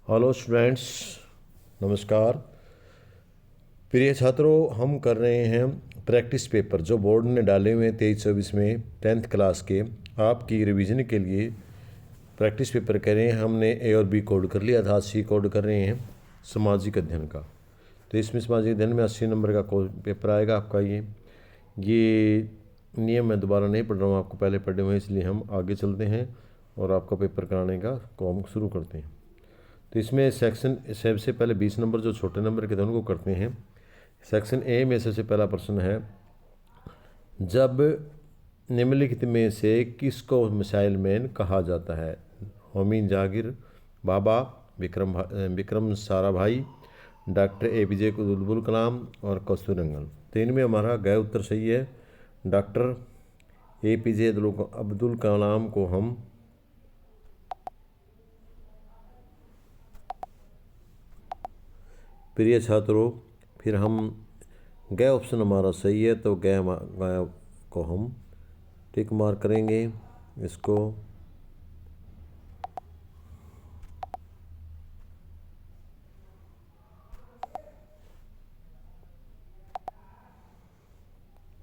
Hello students, नमस्कार। प्रिय छात्रों, हम कर रहे हैं प्रैक्टिस पेपर जो बोर्ड ने डाले हुए हैं 23-24 में 10th क्लास के। आपकी रिवीजन के लिए प्रैक्टिस पेपर करें। हमने ए और बी कोड कर लिया था, सी कोड कर रहे हैं सामाजिक अध्ययन का। तो इसमें सामाजिक अध्ययन में 80 नंबर का पेपर आएगा आपका। ये नियम मैं दोबारा नहीं पढ़ रहा हूँ, आपको पहले पढ़े हुए हैं, इसलिए हम आगे चलते हैं और आपका पेपर कराने का काम शुरू करते हैं। तो इसमें सेक्शन सबसे पहले 20 नंबर जो छोटे नंबर के थे उनको करते हैं। सेक्शन ए में सबसे पहला प्रश्न है, जब निम्नलिखित में से किसको मिसाइल मैन कहा जाता है? होमी जागिर बाबा, विक्रम साराभाई, डॉक्टर APJ अब्दुल कलाम और कस्तूररंगन। तो इनमें हमारा गए उत्तर सही है। डॉक्टर APJ अब्दुल कलाम को हम प्रिय छात्रों, फिर हम गए ऑप्शन हमारा सही है, तो गए को हम टिक मार्क करेंगे। इसको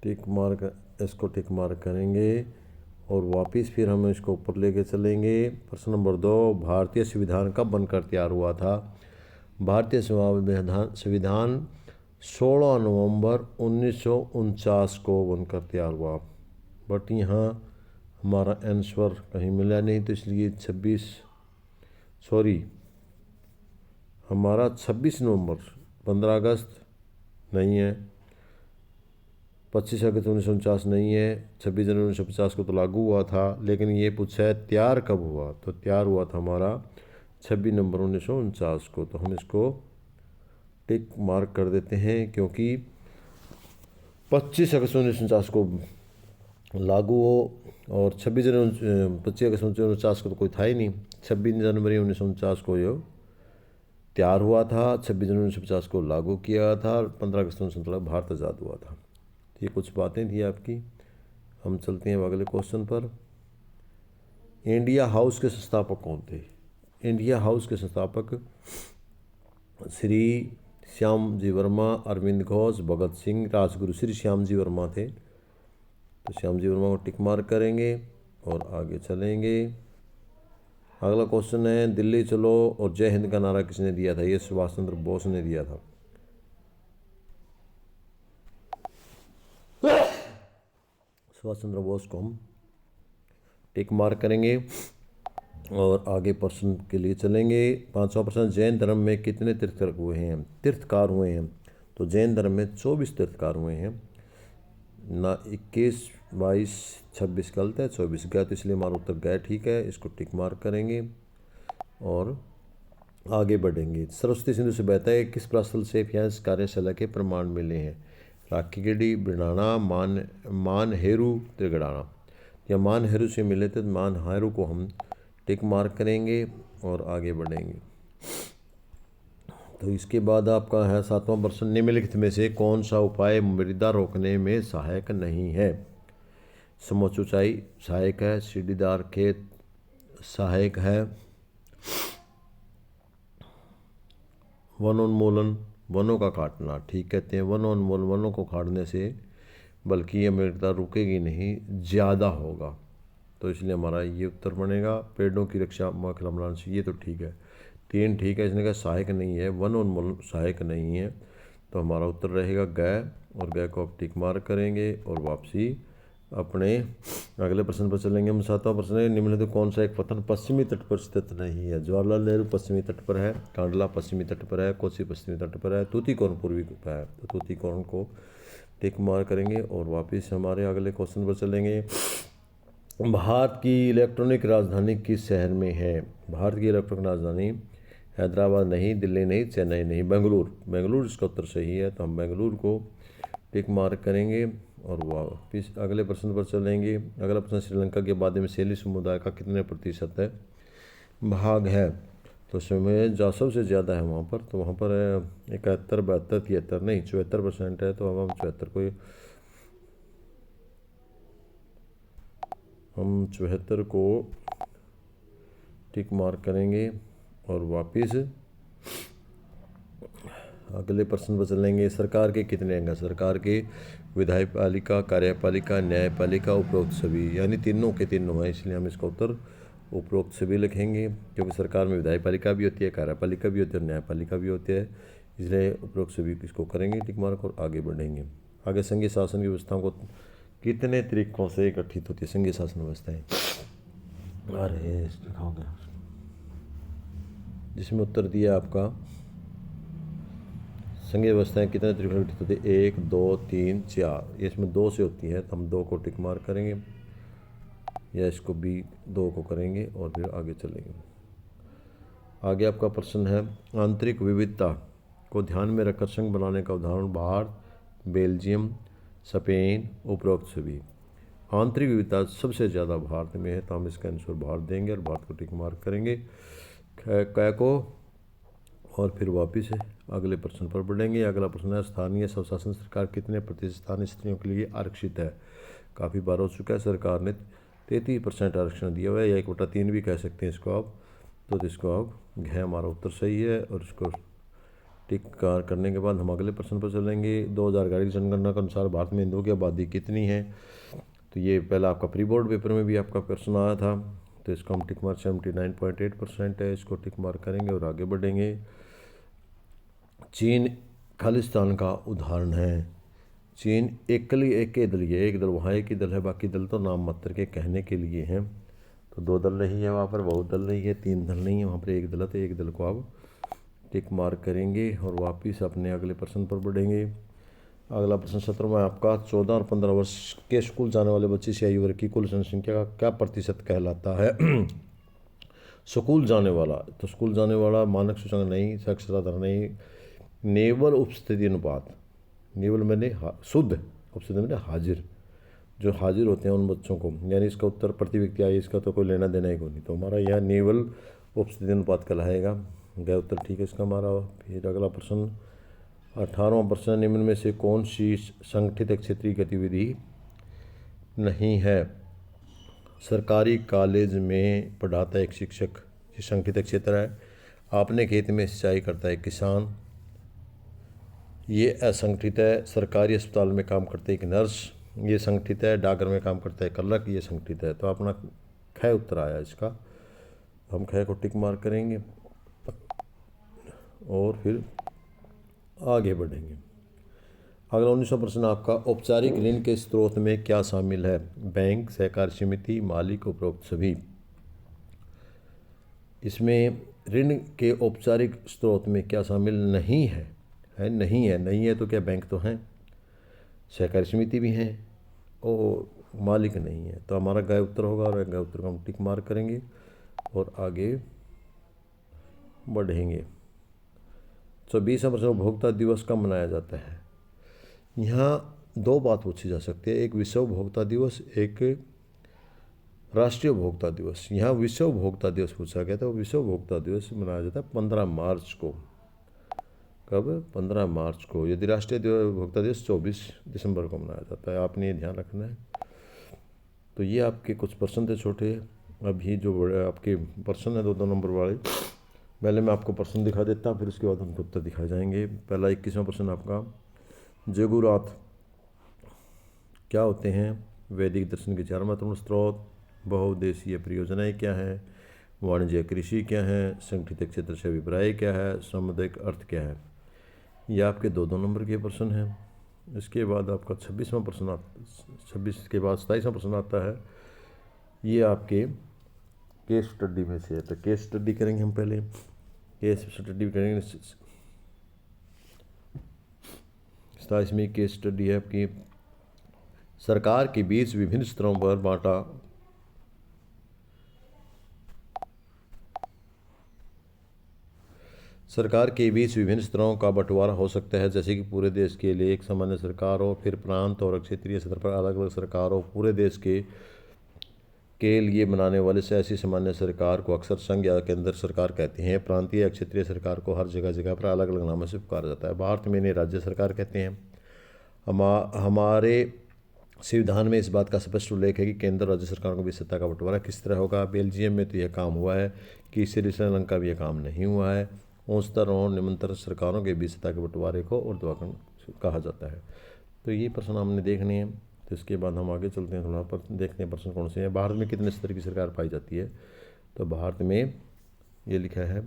टिक मार्क करेंगे और वापस फिर हम इसको ऊपर लेके चलेंगे। प्रश्न नंबर 2, भारतीय संविधान कब बनकर तैयार हुआ था? भारतीय संविधान 16 नवंबर 1949 को बनकर तैयार हुआ। बट यहाँ हमारा आंसर कहीं मिला नहीं, तो इसलिए हमारा 26 नवंबर, 15 अगस्त नहीं है, 25 अगस्त 1949 नहीं है, 26 जनवरी 1950 को तो लागू हुआ था। लेकिन ये पूछा है तैयार कब हुआ, तो तैयार हुआ था हमारा 26 नवंबर 1949 को। तो हम इसको टिक मार्क कर देते हैं, क्योंकि 25 अगस्त 1949 को लागू हो और 25 अगस्त 1949 को तो कोई था ही नहीं। 26 जनवरी 1949 को ये तैयार हुआ था, 26 जनवरी 1950 को लागू किया था और 15 अगस्त 1949 भारत आज़ाद हुआ था। तो ये कुछ बातें थी आपकी। हम चलते हैं अगले क्वेश्चन पर। इंडिया हाउस के संस्थापक कौन थे? इंडिया हाउस के संस्थापक श्री श्याम जी वर्मा, अरविंद घोष, भगत सिंह, राजगुरु श्री श्याम जी वर्मा थे। तो श्याम जी वर्मा को टिक मार्क करेंगे और आगे चलेंगे। अगला क्वेश्चन है, दिल्ली चलो और जय हिंद का नारा किसने दिया था? ये सुभाष चंद्र बोस ने दिया था। सुभाष चंद्र बोस को हम टिक मार्क करेंगे और आगे प्रश्न के लिए चलेंगे। 5वां प्रश्न, जैन धर्म में कितने तीर्थकार हुए हैं? तो जैन धर्म में 24 तीर्थकार हुए हैं ना। 21, 22, 26 गलत है, 24 गया, तो इसलिए हमारा उत्तर गया ठीक है। इसको टिक मार्क करेंगे और आगे बढ़ेंगे। सरस्वती सिंधु से बहता है किस प्रास्थल से फ्यांस कार्यशाला के प्रमाण मिले हैं? राखीगढ़ी, बिरनाना, मानहेरू, त्रिगड़ाना। या मानहेरू से मिले थे, मानहेरू को हम टिक मार्क करेंगे और आगे बढ़ेंगे। तो इसके बाद आपका है 7वां प्रश्न, निम्नलिखित में से कौन सा उपाय मृदा रोकने में सहायक नहीं है? समोच्च ऊंचाई सहायक है, सीढ़ीदार खेत सहायक है, वनोन्मूलन वनों का काटना, ठीक कहते हैं, वनोन्मूलन वनों को काटने से बल्कि ये मृदा रुकेगी नहीं, ज़्यादा होगा। तो इसलिए हमारा ये उत्तर बनेगा। पेड़ों की रक्षा मौखला बनाने से, ये तो ठीक है, 3 ठीक है। इसने कहा सहायक नहीं है, वनोन्मूलन सहायक नहीं है, तो हमारा उत्तर रहेगा गय। और गय को आप टिक मार्क करेंगे और वापसी अपने अगले प्रश्न पर चलेंगे। हम 7वां प्रश्न है, निम्नलिखित कौन सा एक पतन पश्चिमी तट पर स्थित नहीं है? जवाहरलाल नेहरू पश्चिमी तट पर है, कांडला पश्चिमी तट पर है, कोसी पश्चिमी तट पर है, तूतीकोरन पूर्वी पर है। तो तूतीकोरन को टिक मार्क करेंगे और वापस हमारे अगले क्वेश्चन पर चलेंगे। भारत की इलेक्ट्रॉनिक राजधानी किस शहर में है? भारत की इलेक्ट्रॉनिक राजधानी हैदराबाद नहीं, दिल्ली नहीं, चेन्नई नहीं, बेंगलुरु इसका उत्तर सही है। तो हम बेंगलुरु को टिक मार्क करेंगे और वापस अगले प्रश्न पर चलेंगे। अगला प्रश्न, श्रीलंका के आबादी में सैली समुदाय का कितने प्रतिशत है भाग है? तो समय जो सबसे ज़्यादा है वहाँ पर, तो वहाँ पर 71, 72, 73 नहीं 74% है। तो अब हम 74 को टिक मार्क करेंगे और वापस अगले प्रश्न पर चलेंगे। सरकार के कितने अंग हैं? सरकार के विधायपालिका, कार्यपालिका, न्यायपालिका, उपरोक्त सभी, यानी तीनों के तीनों हैं, इसलिए हम इसका उत्तर उपरोक्त सभी लिखेंगे, क्योंकि सरकार में विधायपालिका भी होती है, कार्यपालिका भी होती है और न्यायपालिका भी होती है, इसलिए उपरोक्त सभी किसको करेंगे टिक मार्क और आगे बढ़ेंगे। आगे संघीय शासन की व्यवस्थाओं को कितने तरीकों से गठित होती है संघीय शासन व्यवस्थाएं? अरे दिखाओगे, जिसमें उत्तर दिया आपका संघीय व्यवस्थाएं कितने तरीकों से गठित होती है? 1, 2, 3, 4। इसमें 2 से होती है तो हम 2 को टिक मार्क करेंगे, या इसको भी 2 को करेंगे और फिर आगे चलेंगे। आगे आपका प्रश्न है, आंतरिक विविधता को ध्यान में रखकर संघ बनाने का उदाहरण भारत, बेल्जियम, स्पेन, उपरोक्त सभी। आंतरिक विविधता सबसे ज़्यादा भारत में है, तो हम इसका आंसर भारत देंगे और भारत को टिक मार्क करेंगे कै को, और फिर वापस अगले प्रश्न पर बढ़ेंगे। अगला प्रश्न है, स्थानीय स्वशासन सरकार कितने प्रतिशत स्थानीय स्त्रियों के लिए आरक्षित है? काफ़ी बार हो चुका है, सरकार ने 33% आरक्षण दिया हुआ है, या 1/3 भी कह सकते हैं इसको आप, तो इसको आप घ हमारा उत्तर सही है, और इसको टिक करने के बाद हम अगले प्रश्न पर चलेंगे। 2011 की जनगणना के अनुसार भारत में हिंदुओं की आबादी कितनी है? तो ये पहला आपका प्री बोर्ड पेपर में भी आपका प्रश्न आया था, तो इसको हम टिक मार्क 79.8% है, इसको टिक मार्क करेंगे और आगे बढ़ेंगे। चीन खालिस्तान का उदाहरण है। चीन एक दल है, एक दल वहाँ एक ही दल है, बाकी दल तो नाम मात्र के कहने के लिए हैं, तो 2 दल नहीं है वहाँ पर, बहुत दल नहीं है, 3 दल नहीं है वहाँ पर, एक दल है, तो एक दल को आप टिक मार्क करेंगे और वापस अपने अगले प्रश्न पर बढ़ेंगे। अगला प्रश्न 17वां आपका, 14 और 15 वर्ष के स्कूल जाने वाले बच्चे से आयु वर्ग की कुल जनसंख्या का क्या प्रतिशत कहलाता है? स्कूल जाने वाला, तो स्कूल जाने वाला मानक सूचकांक नहीं, साक्षरता दर नहीं, नेवल उपस्थिति अनुपात, नेवल मैंने शुद्ध, उपस्थिति मैंने हाजिर, जो हाजिर होते हैं उन बच्चों को, यानी इसका उत्तर प्रति व्यक्ति आए, इसका तो कोई लेना देना ही को नहीं, तो हमारा यह नेवल उपस्थिति अनुपात कहलाएगा। गया उत्तर ठीक है इसका हमारा। फिर अगला प्रश्न 18वां प्रश्न, निम्न में से कौन सी संगठित क्षेत्रीय गतिविधि नहीं है? सरकारी कॉलेज में पढ़ाता है एक शिक्षक, ये संगठित क्षेत्र है। आपने खेत में सिंचाई करता है किसान, ये असंगठित है। सरकारी अस्पताल में काम करते एक नर्स, ये संगठित है। डाकघर में काम करता है क्लर्क, ये संगठित है। तो अपना ख उत्तर आया इसका, हम ख को टिक मार्क करेंगे और फिर आगे बढ़ेंगे। अगला 19वां प्रश्न आपका, औपचारिक ऋण के स्रोत में क्या शामिल है? बैंक, सहकारी समिति, मालिक, उपरोक्त सभी। इसमें ऋण के औपचारिक स्रोत में क्या शामिल नहीं है? नहीं है तो क्या बैंक तो हैं, सहकारी समिति भी हैं और मालिक नहीं है, तो हमारा गए उत्तर होगा और गए उत्तर को हम टिक मार्क करेंगे और आगे बढ़ेंगे। 24वां प्रश्न, उपभोक्ता दिवस कब मनाया जाता है? यहाँ 2 बात पूछी जा सकती है, एक विश्व उपभोक्ता दिवस, एक राष्ट्रीय उपभोक्ता दिवस। यहाँ विश्व उपभोक्ता दिवस पूछा गया, तो विश्व उपभोक्ता दिवस मनाया जाता है 15 मार्च को। कब? 15 मार्च को। यदि राष्ट्रीय उपभोक्ता दिवस 24 दिसंबर को मनाया जाता है, आपने ये ध्यान रखना है। तो ये आपके कुछ प्रश्न थे छोटे। अभी जो बड़े आपके प्रश्न है 2-2 नंबर वाले, पहले मैं आपको प्रश्न दिखा देता हूँ, फिर उसके बाद उनके उत्तर दिखाए जाएंगे। पहला 21वां प्रश्न आपका, जगुरात क्या होते हैं? वैदिक दर्शन के 4 महत्वपूर्ण स्रोत। बहुउद्देशीय परियोजनाएं क्या है? वाणिज्य कृषि क्या है? संगठित क्षेत्र से अभिप्राय क्या है? सामुदायिक अर्थ क्या है? ये आपके 2-2 नंबर के प्रश्न हैं। इसके बाद आपका 26वां प्रश्न 26 के बाद 27वां प्रश्न आता है, ये आपके केस स्टडी में से है। तो केस स्टडी करेंगे हम, पहले केस स्टडी करेंगे। 27वीं केस स्टडी है आपकी, सरकार के बीच विभिन्न स्तरों पर बांटा सरकार के बीच विभिन्न स्तरों का बंटवारा हो सकता है, जैसे कि पूरे देश के लिए एक सामान्य सरकार हो, फिर प्रांत और क्षेत्रीय स्तर पर अलग अलग सरकार हो। पूरे देश के लिए बनाने वाले से ऐसी सामान्य सरकार को अक्सर संघ या केंद्र सरकार कहते हैं। प्रांतीय या क्षेत्रीय सरकार को हर जगह पर अलग अलग नामों से पुकारा जाता है। भारत में इन्हें राज्य सरकार कहते हैं। हमारे संविधान में इस बात का स्पष्ट उल्लेख है कि केंद्र और राज्य सरकारों के बीच सत्ता का बंटवारा किस तरह होगा। बेल्जियम में तो यह काम हुआ है, कि श्रीलंका में यह काम नहीं हुआ है। उच्चतर और निम्नतर सरकारों के बीच सत्ता के बंटवारे को ऊर्ध्वाधर कहा जाता है। तो ये प्रश्न हमने देखने हैं। तो इसके बाद हम आगे चलते हैं, थोड़ा पर देखते हैं प्रश्न कौन से हैं। भारत में कितने स्तर की सरकार पाई जाती है। तो भारत में ये लिखा है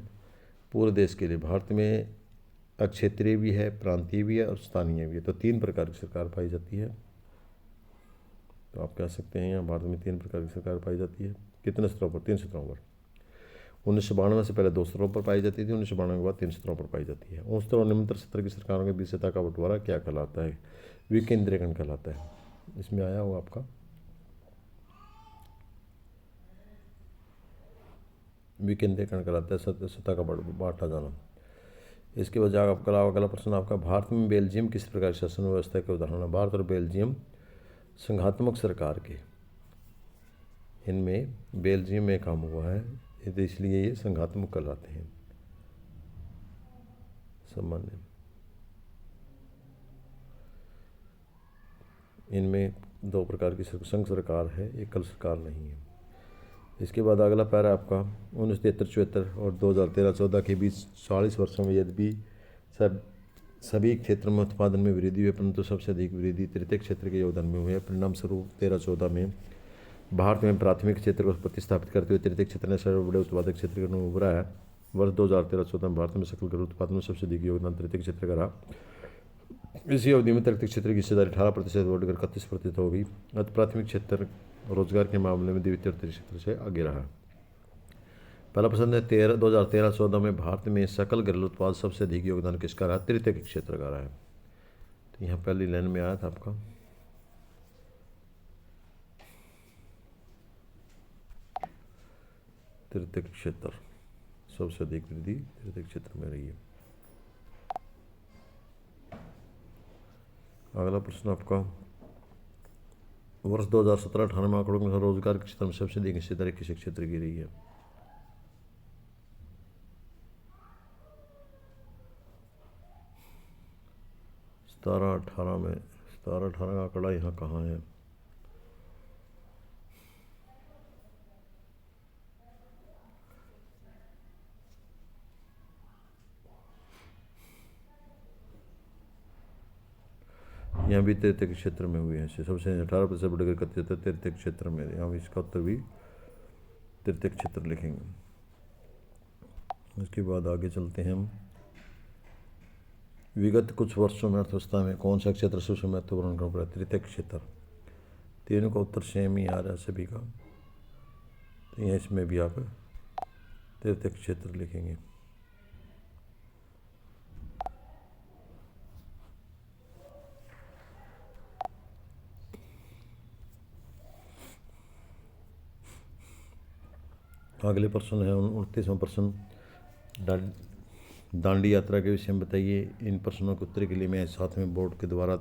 पूरे देश के लिए भारत में क्षेत्रीय भी है, प्रांतीय भी है और स्थानीय भी है। तो 3 प्रकार की सरकार पाई जाती है। तो आप कह सकते हैं यहाँ भारत में 3 प्रकार की सरकार पाई जाती है। कितने स्तरों पर? 3 स्तरों पर। 1992 से पहले 2 स्तरों पर पाई जाती थी, 1992 के बाद 3 स्तरों पर पाई जाती है। उच्चतर और निम्नतर स्तर की सरकारों के बीच सत्ता का बंटवारा क्या कहलाता है? विकेंद्रीकरण कहलाता है। इसमें आया हुआ आपका विकेंद्रीकरण कहलाता है, सत्ता का बांटा जाना। इसके बाद अगला प्रश्न आपका, भारत में बेल्जियम किस प्रकार की शासन व्यवस्था के उदाहरण है? भारत और बेल्जियम संघात्मक सरकार के, इनमें बेल्जियम में काम हुआ है, इसलिए ये संघात्मक कहलाते हैं। सामान्य इनमें 2 प्रकार की संघ सरकार है, एकल सरकार नहीं है। इसके बाद अगला पैरा आपका 1973-74 और 2013-14 के बीच 40 वर्षों में यद्यपि सभी क्षेत्रों में उत्पादन में वृद्धि हुई, परंतु सबसे अधिक वृद्धि तृतीय क्षेत्र के योगदान में हुई है। परिणाम स्वरूप 13-14 में भारत में प्राथमिक क्षेत्र को प्रतिस्थापित करते हुए तृतीय क्षेत्र ने सर्व बड़े उत्पादक क्षेत्र के रूप में उभरा है। वर्ष 2013-14 में भारत में सकल घरेलू उत्पादन में सबसे अधिक योगदान तृतीय क्षेत्र का रहा। इसी अवधि में तृतीय क्षेत्र की हिस्सेदारी 18% बढ़कर 31% हो गई। अतः प्राथमिक क्षेत्र रोजगार के मामले में द्वितीय और तृतीय क्षेत्र से आगे रहा। पहला प्रश्न है 2013-14 में भारत में सकल घरेलू उत्पाद सबसे अधिक योगदान किसका रहा? तृतीय क्षेत्र का रहा है। तो यहाँ पहली लाइन में आया था आपका तृतीय क्षेत्र, सबसे अधिक वृद्धि तृतीय क्षेत्र में रही है। अगला प्रश्न आपका वर्ष 2017-18 में आंकड़ों के अनुसार रोजगार के क्षेत्र में सबसे अधिक हिस्सेदारी किस क्षेत्र की रही है? 17-18 में 17-18 का आंकड़ा यहाँ कहाँ है? यहाँ भी तृतीय क्षेत्र में हुई है। सबसे 18% बढ़कर 31 तृतीय क्षेत्र में। यहाँ इसका उत्तर भी तृतीय क्षेत्र लिखेंगे। उसके बाद आगे चलते हैं हम। विगत कुछ वर्षों में अर्थव्यवस्था में कौन सा क्षेत्र सबसे महत्वपूर्ण कर पड़ा? तृतीय क्षेत्र। तीनों का उत्तर सेम ही आ रहा है सभी का। तो यहाँ इसमें भी आप तृतीय क्षेत्र लिखेंगे। अगले प्रश्न है 29वां प्रश्न, दांडी यात्रा के विषय में बताइए। इन प्रश्नों के उत्तर के लिए मैं साथ में बोर्ड के द्वारा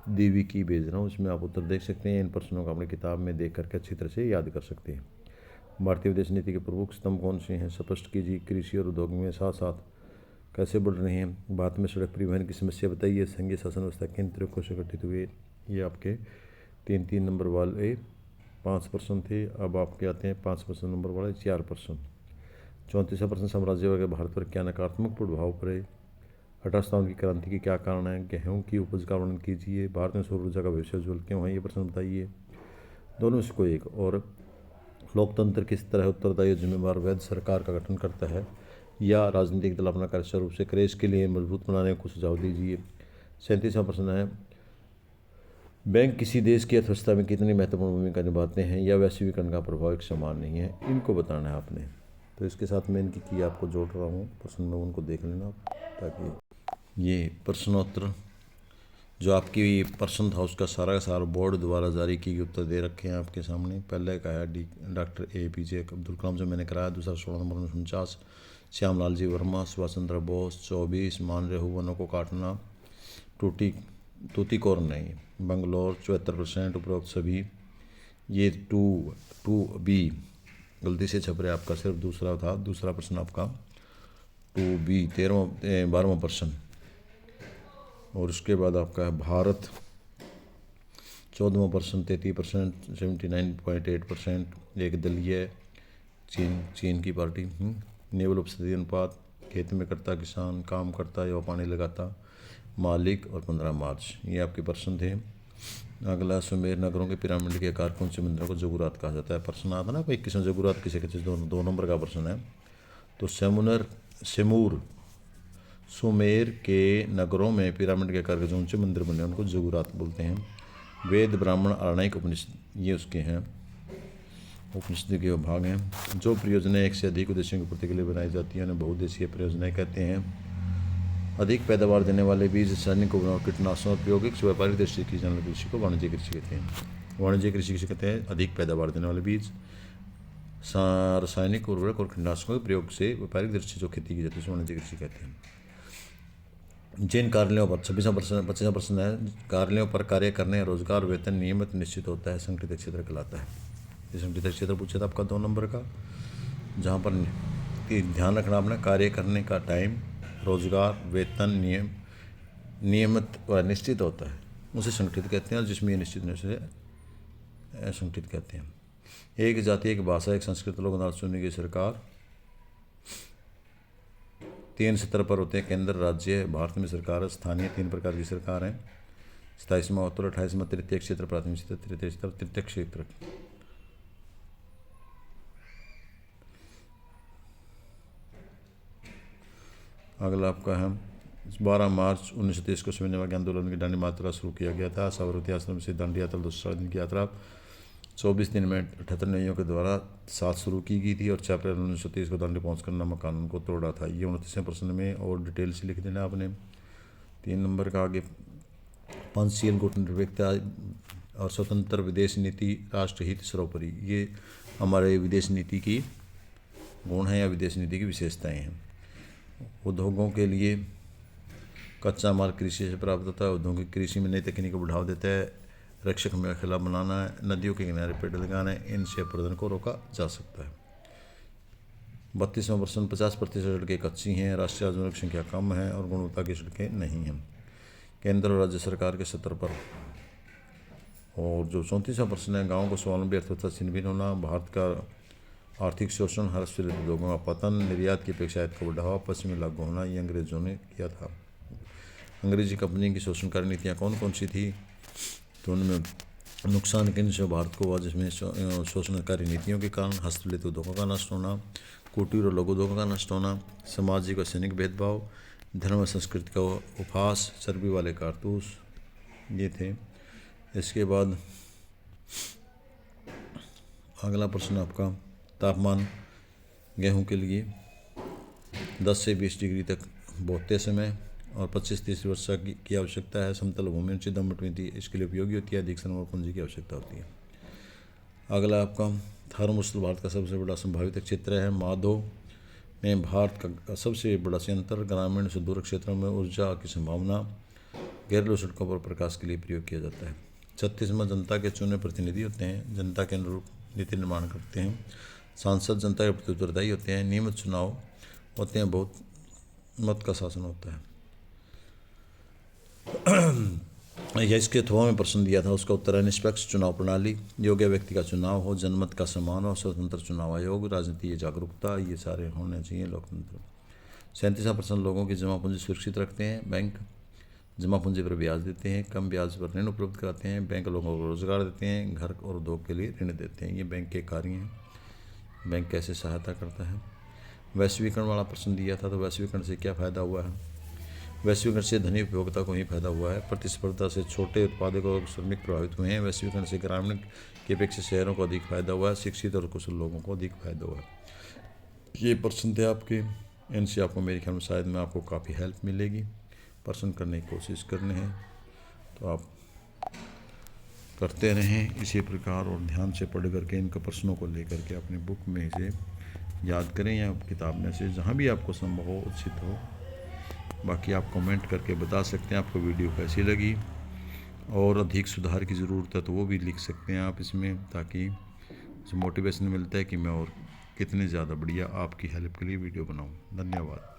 दी की भेज रहा हूँ, इसमें आप उत्तर देख सकते हैं। इन प्रश्नों को अपनी किताब में देख करके अच्छी तरह से याद कर सकते हैं। भारतीय विदेश नीति के प्रमुख स्तंभ कौन से हैं? स्पष्ट कीजिए। कृषि और उद्योग में साथ साथ कैसे बढ़ रहे हैं? भारत में सड़क परिवहन की समस्या बताइए। संघीय शासन व्यवस्था किन तरीकों से गठित हुए? ये आपके 3-3 नंबर वाले 5 प्रश्न थे। अब आपके आते हैं 5 नंबर वाले 4 प्रश्न। 34वां प्रश्न, साम्राज्यवाद के भारत पर क्या नकारात्मक प्रभाव पड़े? 1857 की क्रांति के क्या कारण है? गेहूं की उपज का वर्णन कीजिए। भारत में सौर ऊर्जा का भविष्य उज्ज्वल क्यों है? ये प्रश्न बताइए। दोनों में से कोई एक। और लोकतंत्र किस तरह उत्तरदायी और जिम्मेदार वैध सरकार का गठन करता है, या राजनीतिक दल अपना कार्य स्वरूप से क्रेज के लिए मजबूत बनाने को सुझाव दीजिए। 37वां प्रश्न है, बैंक किसी देश की अर्थव्यवस्था में कितनी महत्वपूर्ण भूमिका निभाते हैं, या वैश्वीकरण का प्रभाव एक समान नहीं है? इनको बताना है आपने। तो इसके साथ मैं इनकी की आपको जोड़ रहा हूँ प्रश्न में, उनको देख लेना ताकि ये प्रश्नोत्तर जो आपकी प्रश्न था उसका सारा का सारा बोर्ड द्वारा जारी की उत्तर दे रखे हैं आपके सामने। पहले का है डॉक्टर APJ अब्दुल कलाम जो मैंने कराया। दूसरा 16 नंबर 49 श्यामलाल जी वर्मा। सुभाष चंद्र बोस। 24 मान रेहू वनों को काटना। तूतीकोरन नहीं। बंगलोर 74%। उपरोक्त सभी। ये 2B गलती से छप रहा है आपका, सिर्फ दूसरा था। दूसरा प्रश्न आपका 2B 12वां प्रश्न। और उसके बाद आपका है भारत 14वां प्रश्न 33%, 79.8% एक दलीय चीन की पार्टी। नेवल उपस्थिति अनुपात, खेत में करता किसान, काम करता या पानी लगाता मालिक, और 15 मार्च। ये आपके प्रश्न थे। अगला, सुमेर नगरों के पिरामिड के आकार कौन से मंदिरों को जगुरात कहा जाता है। प्रश्न आता ना, 21 में जगुरात किसे कहते हैं, 2 नंबर का प्रश्न है। तो सेमूर सुमेर के नगरों में पिरामिड के आकार के जो ऊंचे मंदिर बने उनको जगुरात बोलते हैं। वेद, ब्राह्मण, आरण्यक, उपनिषद ये उसके हैं, उपनिषद के भाग हैं। जो परियोजनाएं एक से अधिक उद्देश्यों की पूर्ति के लिए बनाई जाती हैं उन्हें बहुउद्देशीय परियोजनाएं कहते हैं। अधिक पैदावार देने वाले बीज, रासायनिक और कीटनाशकों और प्रायोगिक व्यापारिक दृष्टि की जाने वाली कृषि को वाणिज्य कृषि कहते हैं। वाणिज्य कृषि किसे कहते हैं, अधिक पैदावार देने वाले बीज, रासायनिक उर्वरक और कीटनाशकों के प्रयोग से व्यापारिक दृष्टि जो खेती की जाती है उसे वाणिज्य कृषि कहते हैं। जिन कार्यालयों पर 25वां प्रश्न है, कार्यालयों पर कार्य करने या रोजगार वेतन नियमित निश्चित होता है, संगठित क्षेत्र कहलाता है। ये संगठित क्षेत्र पूछा था आपका 2 नंबर का, जहाँ पर ध्यान रखना आपने, कार्य करने का टाइम, रोजगार, वेतन नियमित व निश्चित होता है उसे संगठित कहते हैं, और जिसमें ये निश्चित नहीं उसे असंगठित कहते हैं। एक जाति, एक भाषा, एक संस्कृति, लोक अदालत चुनी गई सरकार 3 स्तर पर होते हैं, केंद्र, राज्य, भारत में सरकार, स्थानीय 3 प्रकार की सरकार हैं। 27वां उत्तर, 28वां तृतीय क्षेत्र, प्राथमिक क्षेत्र, तृतीय क्षेत्र, तृतीय क्षेत्र। अगला आपका है 12 मार्च 1923 को सविनय आंदोलन की दांडी मात्रा शुरू किया गया था। साबरमती आश्रम से दांडी यात्रा 2 दिन की यात्रा 24 दिन में 78 न्यायियों के द्वारा साथ शुरू की गई थी, और 4 अप्रैल 1923 को दांडी पहुंचकर नमक कानून को तोड़ा था। ये 29वें प्रश्न में और डिटेल से लिख देना आपने। 3 नंबर का आगे, पंचशील गुटनिरपेक्षता और स्वतंत्र विदेश नीति, राष्ट्रहित सर्वोपरि, ये हमारे विदेश नीति की गुण हैं या विदेश नीति की विशेषताएं हैं। उद्योगों के लिए कच्चा माल कृषि से प्राप्त होता है, औद्योगिक कृषि में नई तकनीक को बढ़ावा देता है, रक्षक मेखला बनाना है, नदियों के किनारे पेड़ लगाना है, इनसे प्रदूषण को रोका जा सकता है। 32वां प्रश्न, 50% सड़कें कच्ची हैं, राष्ट्रीय राजमार्ग संख्या कम है और गुणवत्ता की सड़कें नहीं हैं, केंद्र और राज्य सरकार के स्तर पर। और जो 34वां प्रश्न है, गाँव को स्वावलंबी अर्थव्यवस्था छिन्न होना, भारत का आर्थिक शोषण, हस्तशिल्प उद्योगों का पतन, निर्यात की अपेक्षा आयात का बढ़ावा, पश्चिमी लागू होना, ये अंग्रेजों ने किया था। अंग्रेजी कंपनी की शोषणकारी नीतियाँ कौन कौन सी थी, तो उनमें नुकसान केंद्र से भारत को हुआ, जिसमें शोषणकारी नीतियों के कारण हस्तशिल्प उद्योगों का नष्ट होना, कुटीर और लघु उद्योगों का नष्ट होना, सामाजिक और सैनिक भेदभाव, धर्म और संस्कृति का उपहास, चर्बी वाले कारतूस, ये थे। इसके बाद अगला प्रश्न आपका, तापमान गेहूं के लिए 10 से 20 डिग्री तक बोते समय और 25-30 वर्षा की आवश्यकता है। समतल भूमि उच्च दमट मिट्टी इसके लिए उपयोगी होती है, अधिक श्रम और पूंजी की आवश्यकता होती है। अगला आपका, थर्मोस्टल भारत का सबसे बड़ा संभावित क्षेत्र है। माधो में भारत का सबसे बड़ा संयंत्र, ग्रामीण से दूर क्षेत्रों में ऊर्जा की संभावना, घरेलू सड़कों पर प्रकाश के लिए प्रयोग किया जाता है। 36वां, जनता के चुने प्रतिनिधि होते हैं, जनता के अनुरूप नीति निर्माण करते हैं। सांसद जनता के प्रति उत्तरदायी होते हैं, नियमित चुनाव होते हैं, बहुत मत का शासन होता है। यह इसके अथवा में प्रश्न दिया था, उसका उत्तर है निष्पक्ष चुनाव प्रणाली, योग्य व्यक्ति का चुनाव हो, जनमत का सम्मान हो, स्वतंत्र चुनाव आयोग, राजनीति जागरूकता, ये सारे होने चाहिए लोकतंत्र। 37वां प्रश्न, लोगों की जमा पूंजी सुरक्षित रखते हैं, बैंक जमा पूंजी पर ब्याज देते हैं, कम ब्याज पर ऋण उपलब्ध कराते हैं, बैंक लोगों को रोजगार देते हैं, घर और उद्योग के लिए ऋण देते हैं, ये बैंक के कार्य हैं। बैंक कैसे सहायता करता है। वैश्वीकरण वाला प्रश्न दिया था, तो वैश्वीकरण से क्या फ़ायदा हुआ है। वैश्वीकरण से धनी उपभोक्ता को ही फायदा हुआ है, प्रतिस्पर्धा से छोटे उत्पादक और श्रमिक प्रभावित हुए हैं। वैश्वीकरण से ग्रामीण की अपेक्षा शहरों को अधिक फायदा हुआ है, शिक्षित और कुशल लोगों को अधिक फायदा हुआ है। ये प्रश्न थे आपके, इनसे आपको मेरे ख्याल में शायद में आपको काफ़ी हेल्प मिलेगी। प्रश्न करने की कोशिश करने हैं तो आप करते रहें इसी प्रकार, और ध्यान से पढ़ करके इनके प्रश्नों को लेकर के अपनी बुक में इसे याद करें या किताब में से जहाँ भी आपको संभव हो, उचित हो। बाकी आप कमेंट करके बता सकते हैं आपको वीडियो कैसी लगी, और अधिक सुधार की ज़रूरत है तो वो भी लिख सकते हैं आप इसमें, ताकि मोटिवेशन मिलता है कि मैं और कितने ज़्यादा बढ़िया आपकी हेल्प के लिए वीडियो बनाऊं। धन्यवाद।